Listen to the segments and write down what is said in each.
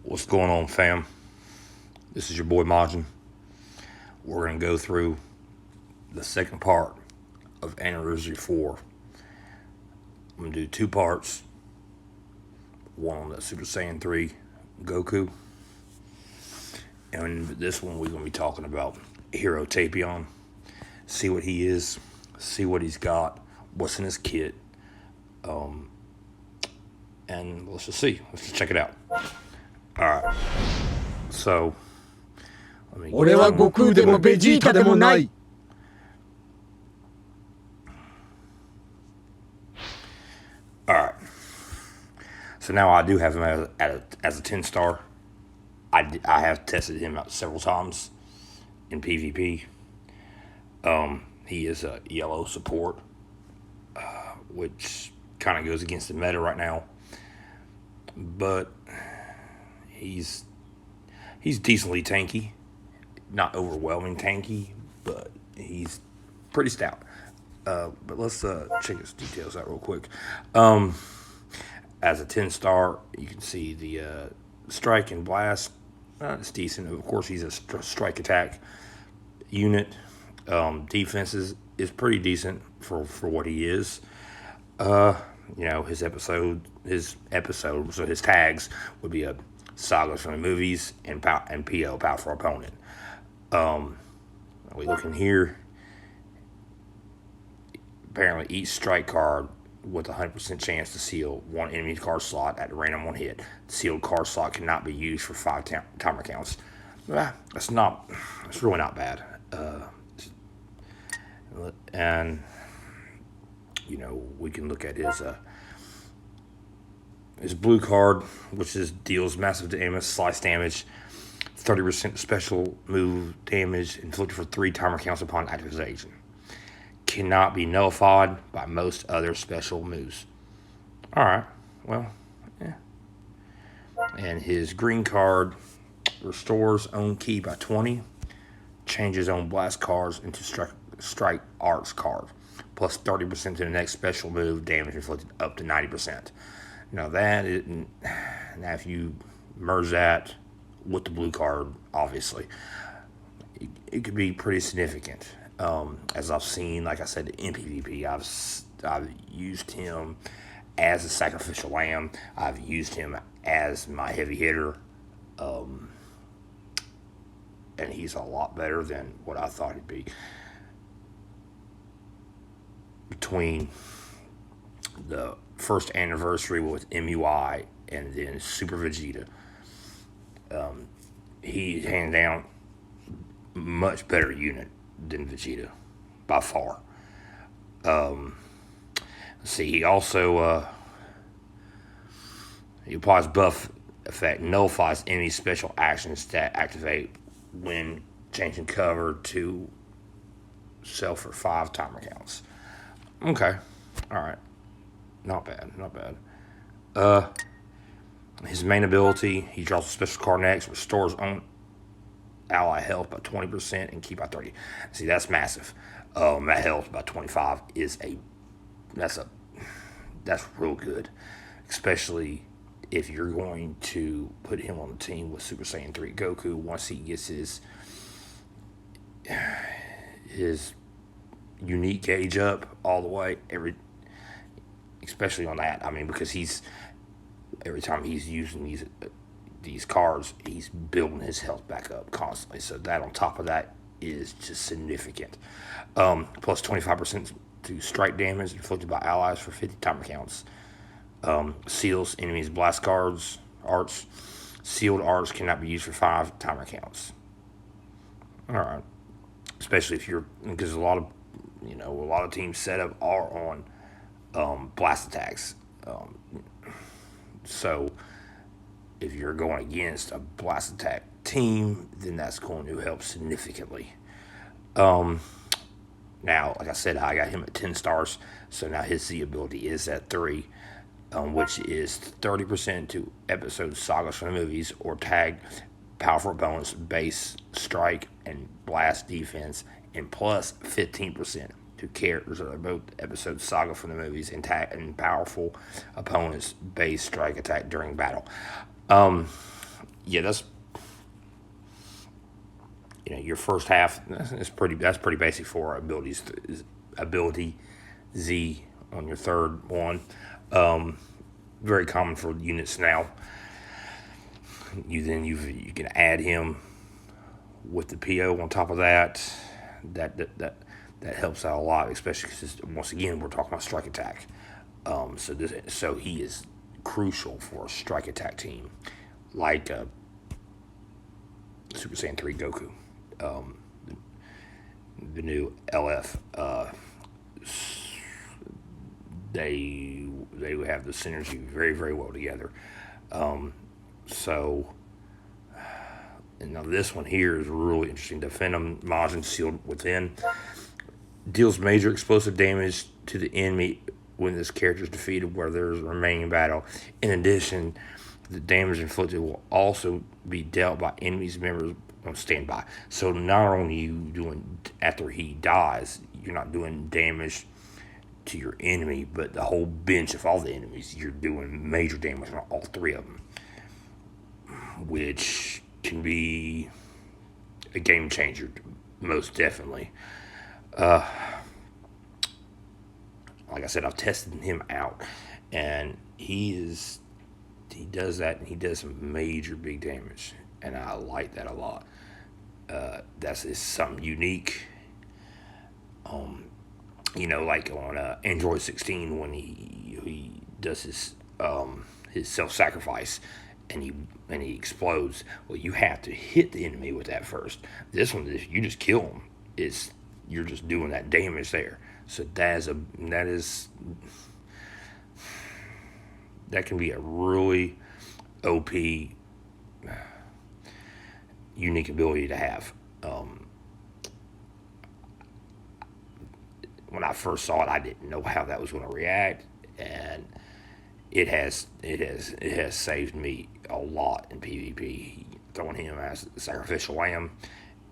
What's going on, fam? This is your boy Majin. We're going to go through the second part of Anniversary 4. I'm going to do two parts. One on the Super Saiyan 3 Goku. And this one we're going to be talking about Hero Tapion. See what he is. See what he's got. What's in his kit. And let's just see. Let's just check it out. Alright. So, let me 俺は悟空でもベジータでもない。 Alright. So now I do have him as a 10 star. I have tested him out several times in PvP. He is a yellow support, which kind of goes against the meta right now. But he's decently tanky. Not overwhelming tanky, but he's pretty stout. But let's check his details out real quick. As a 10 star, you can see the strike and blast. It's decent. Of course, he's a strike attack unit. Defense is pretty decent for what he is. His tags would be a sagas from the movies and PO, powerful opponent. We look in here. Apparently, each strike card with a 100% chance to seal one enemy card slot at a random one hit. The sealed card slot cannot be used for 5 timer counts. It's really not bad. And we can look at his blue card, which deals massive damage, slice damage, 30% special move damage inflicted for 3 timer counts upon activation. Cannot be nullified by most other special moves. Alright, well, yeah. And his green card restores own key by 20, changes own blast cards into strike arts card, plus 30% to the next special move, damage inflicted up to 90%. Now if you merge that with the blue card, obviously, it could be pretty significant. As I've seen, like I said, in PvP, I've used him as a sacrificial lamb. I've used him as my heavy hitter. And he's a lot better than what I thought he'd be. Between the first anniversary with MUI and then Super Vegeta, he hands down much better unit than Vegeta by far. He also he applies buff effect, nullifies any special actions that activate when changing cover to self for 5 timer counts. Okay, all right, not bad. His main ability, he draws a special card next, restores own ally health by 20% and key by 30. See, that's massive. That health by 25 that's real good, especially if you're going to put him on the team with Super Saiyan 3 Goku once he gets his unique gauge up all the way, especially on that. I mean, because every time he's using these cards, he's building his health back up constantly. So that on top of that is just significant. Plus 25% to strike damage inflicted by allies for 50 timer counts. Seals enemies' blast arts. Sealed arts cannot be used for 5 timer counts. All right, especially because a lot of teams setup are on blast attacks. So if you're going against a blast attack team, then that's going to help significantly. Now, like I said, I got him at 10 stars, so now his Z ability is at 3, which is 30% to episode sagas from the movies or tag powerful opponents, base, strike, and blast defense, and plus 15% to characters that are both episode saga from the movies and powerful opponents, base, strike, attack during battle. yeah, that's your first half. That's pretty basic for ability Z on your third one. Very common for units now. You can add him with the PO on top of that. That helps out a lot, especially because once again we're talking about strike attack. So he is crucial for a strike attack team, like Super Saiyan 3 Goku, the new LF. They have the synergy very, very well together. And now this one here is really interesting. Defend him, Majin sealed within. Deals major explosive damage to the enemy when this character is defeated where there is a remaining battle. In addition, the damage inflicted will also be dealt by enemies members on standby. So not only are you doing, after he dies, you're not doing damage to your enemy, but the whole bench of all the enemies, you're doing major damage on all three of them, which can be a game changer, most definitely. Like I said, I've tested him out, and he does that, and he does some major big damage, and I like that a lot. That's something unique. Like on Android 16 when he does his self-sacrifice and he explodes. Well, you have to hit the enemy with that first. This one, if you just kill him, you're just doing that damage there. So that can be a really OP, unique ability to have. When I first saw it, I didn't know how that was going to react, and it has saved me a lot in PvP. Throwing him as the sacrificial lamb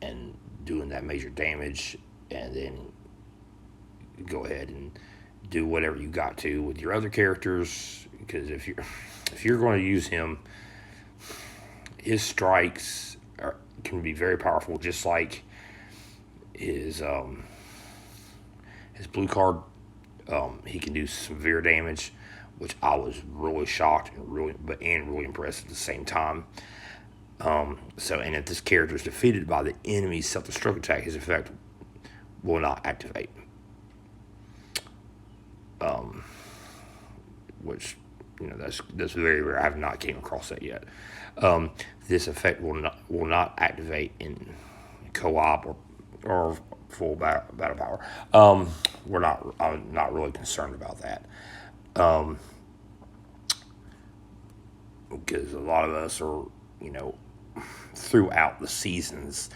and doing that major damage, and then go ahead and do whatever you got to with your other characters. Because if you're going to use him, his strikes can be very powerful, just like his blue card. He can do severe damage, which I was really shocked and really impressed at the same time. And if this character is defeated by the enemy's self-destruct attack, his effect will not activate. Which that's very rare. I have not came across that yet. This effect will not activate in co-op or full battle power. I'm not really concerned about that. Because a lot of us are, throughout the seasons,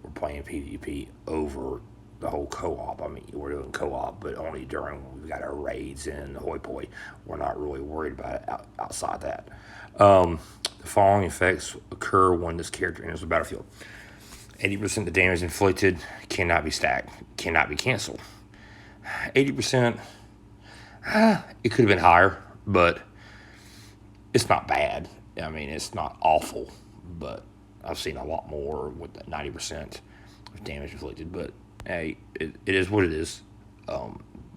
we're playing PvP over the whole co-op. I mean, we're doing co-op, but only during when we've got our raids and the hoi poi. We're not really worried about it outside that. The following effects occur when this character enters the battlefield. 80% of the damage inflicted cannot be stacked, cannot be canceled. 80%, it could have been higher, but it's not bad. I mean, it's not awful, but I've seen a lot more with that 90% of damage inflicted. But hey, it is what it is.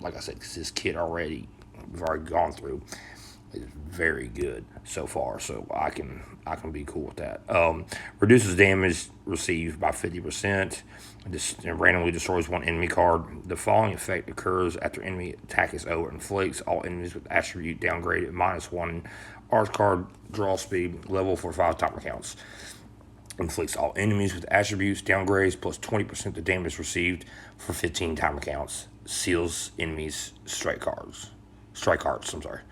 Like I said, because this kit already we've already gone through is very good so far, so I can be cool with that. Reduces damage received by 50%. And randomly destroys one enemy card. The following effect occurs after enemy attack is over. Inflicts all enemies with attribute downgraded -1 arch card draw speed level for 5 timer counts. Inflicts all enemies with attributes downgrades plus 20% the damage received for 15 timer counts. Seals enemies strike cards. I'm sorry.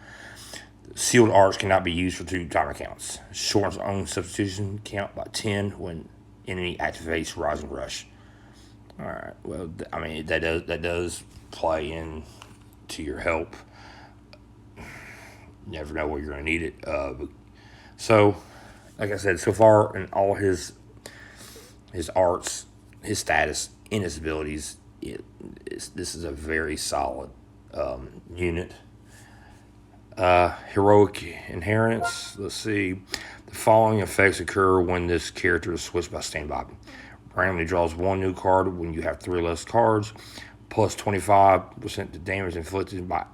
Sealed arts cannot be used for 2 timer counts. Shortens own substitution count by 10 when enemy activates Rising Rush. All right. Well, I mean that does play into your help. Never know where you're going to need it. So, like I said, so far in all his arts, his status, and his abilities, this is a very solid unit. Heroic inheritance. Let's see. The following effects occur when this character is switched by standby. Randomly draws one new card when you have 3 less cards, plus 25% to damage inflicted by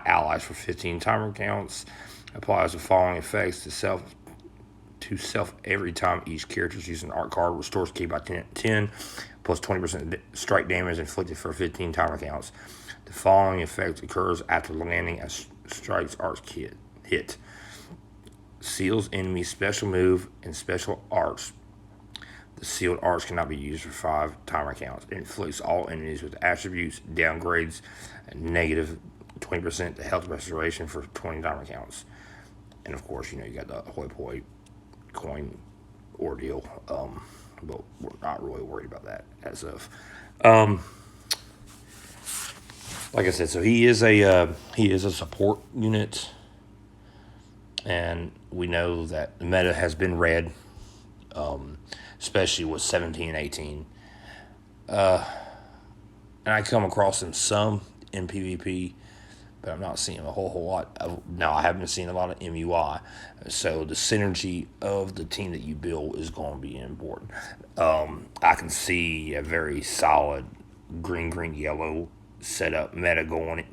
allies for 15 timer counts. Applies the following effects to self every time each character is using an art card. Restores key by 10 plus 20% strike damage inflicted for 15 timer counts. The following effect occurs after landing a strikes arts hit. Seals enemy special move and special arts. The sealed arts cannot be used for 5 timer counts. It inflicts all enemies with attributes, downgrades, and negative 20% to health restoration for 20 timer counts. And of course, you got the hoi poi coin ordeal. But we're not really worried about that as of. Like I said, so he is a support unit, and we know that the meta has been read, especially with 17 and 18. And I come across him some in PvP, but I'm not seeing a whole lot. Now, I haven't seen a lot of MUI, so the synergy of the team that you build is going to be important. I can see a very solid green, yellow setup meta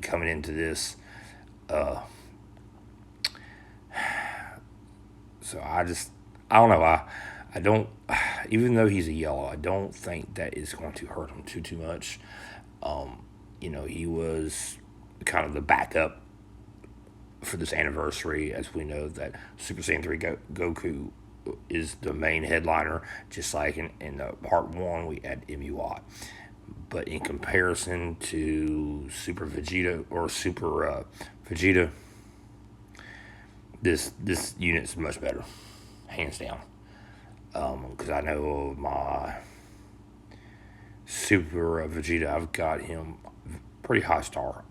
coming into this. So I don't know. I don't, even though he's a yellow, I don't think that it's going to hurt him too much. He was kind of the backup for this anniversary, as we know that Super Saiyan 3 Goku is the main headliner, just like in part 1 we had MUI. But in comparison to Super Vegeta or Super Vegeta, this unit's much better, hands down. Because I know my Super Vegeta, I've got him pretty high star.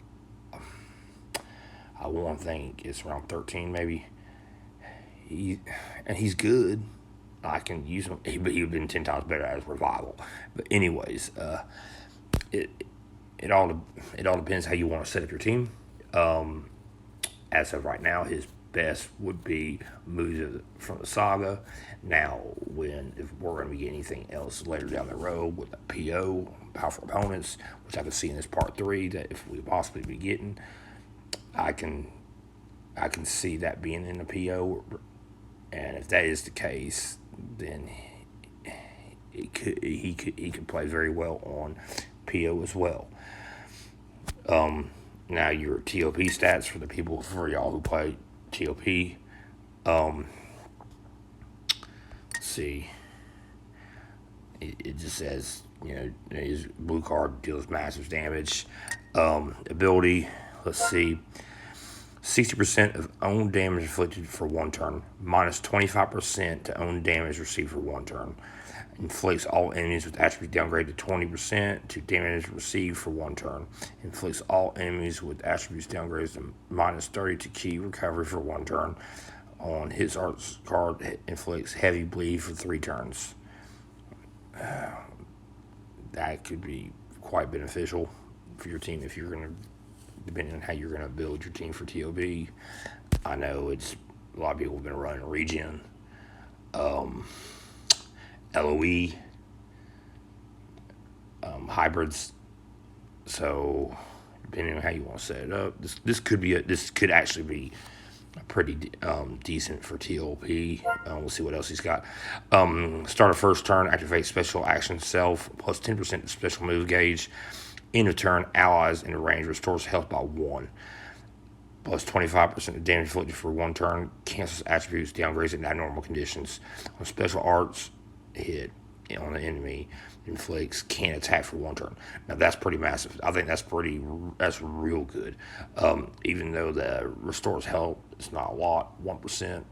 I want to think it's around 13 maybe. He's good. I can use him, but he would have been 10 times better as Revival. But anyways, it all depends how you want to set up your team. As of right now, his best would be moves from the saga. Now, if we're going to be getting anything else later down the road with the PO, powerful opponents, which I can see in this part 3, that if we possibly be getting, I can see that being in the PO, and if that is the case, then he could play very well on PO as well. Now your TOP stats for y'all who play TOP. Let's see. It just says his blue card deals massive damage. Ability. Let's see. 60% of own damage inflicted for 1 turn, minus 25% to own damage received for 1 turn. Inflicts all enemies with attribute downgrade to 20% to damage received for 1 turn. Inflicts all enemies with attributes downgrades to minus 30 to key recovery for 1 turn. On his arts card, inflicts heavy bleed for 3 turns. That could be quite beneficial for your team if you're going to, depending on how you're going to build your team for TOB. I know a lot of people have been running regen, LOE, hybrids. So depending on how you want to set it up, this could actually be pretty decent for TOP. We'll see what else he's got. Start a first turn, activate special action self, plus 10% special move gauge. End of turn, allies in the range restores health by 1. Plus 25% of damage inflicted for 1 turn. Cancels attributes, downgrades in abnormal conditions. On special arts hit on the enemy, inflicts can't attack for 1 turn. Now that's pretty massive. I think that's real good. Even though the restores health, it's not a lot, 1%.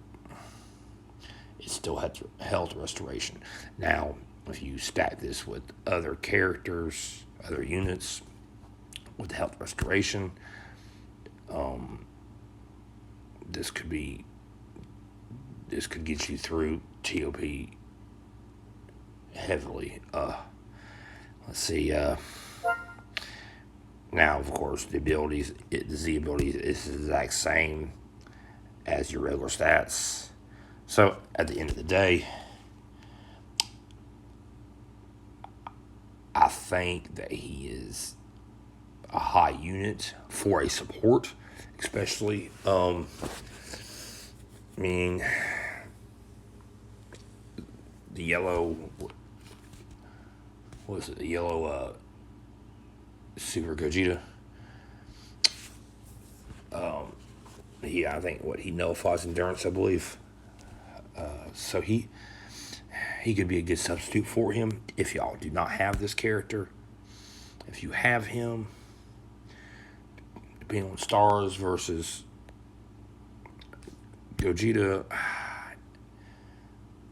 It still has health restoration. Now, if you stack this with other characters, other units with health restoration, this could get you through TOP heavily. Let's see. Now, of course, the Z ability is the exact same as your regular stats. So at the end of the day, I think that he is a high unit for a support, especially. I mean, the yellow, what was it? The yellow Super Gogeta. I think he nullifies endurance, I believe. So he could be a good substitute for him if y'all do not have this character. If you have him, depending on stars versus Gogeta,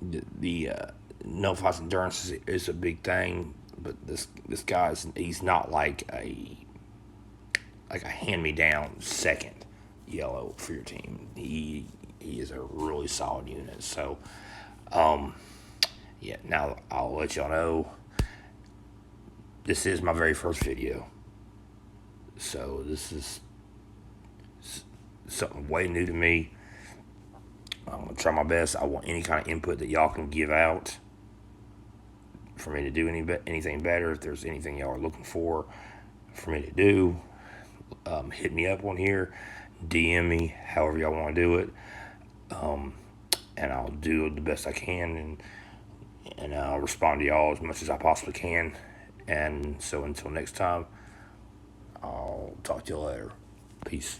the nullifies endurance is a big thing. But this he's not like a hand-me-down second yellow for your team. He is a really solid unit. So, yeah. Now I'll let y'all know. This is my very first video, so this is something way new to me. I'm gonna try my best. I want any kind of input that y'all can give out for me to do anything better. If there's anything y'all are looking for me to do, hit me up on here, DM me, however y'all want to do it, and I'll do the best I can, and I'll respond to y'all as much as I possibly can. And so until next time, I'll talk to you later. Peace.